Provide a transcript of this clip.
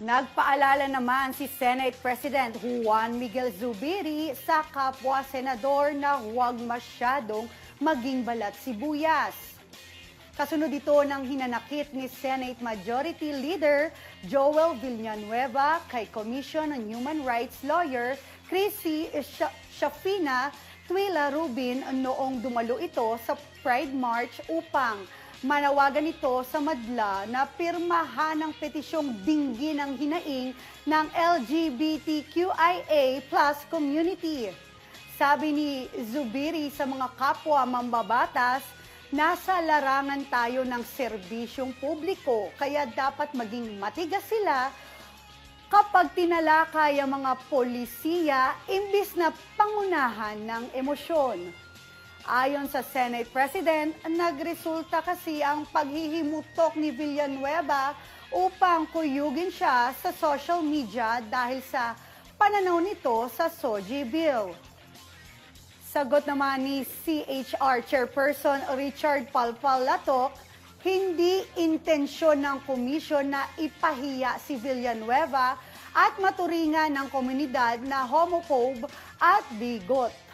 Nagpaalala naman si Senate President Juan Miguel Zubiri sa kapwa senador na huwag masyadong maging balat sibuyas. Kasunod ito ng hinanakit ni Senate Majority Leader Joel Villanueva kay Commission on Human Rights lawyer Chrissy Shafina Twila Rubin noong dumalo ito sa Pride March upang manawagan ito sa madla na pirmahan ang petisyong dinggin ang hinaing ng LGBTQIA+ community. Sabi ni Zubiri sa mga kapwa mambabatas, nasa larangan tayo ng serbisyong publiko kaya dapat maging matigas sila kapag tinalakay ang mga polisiya imbis na pangunahan ng emosyon. Ayon sa Senate President, nagresulta kasi ang paghihimutok ni Villanueva upang kuyugin siya sa social media dahil sa pananaw nito sa SOGI Bill. Sagot naman ni CHR Chairperson Richard Palpal-Latok, hindi intensyon ng komisyon na ipahiya si Villanueva at maturingan ng komunidad na homophobe at bigot.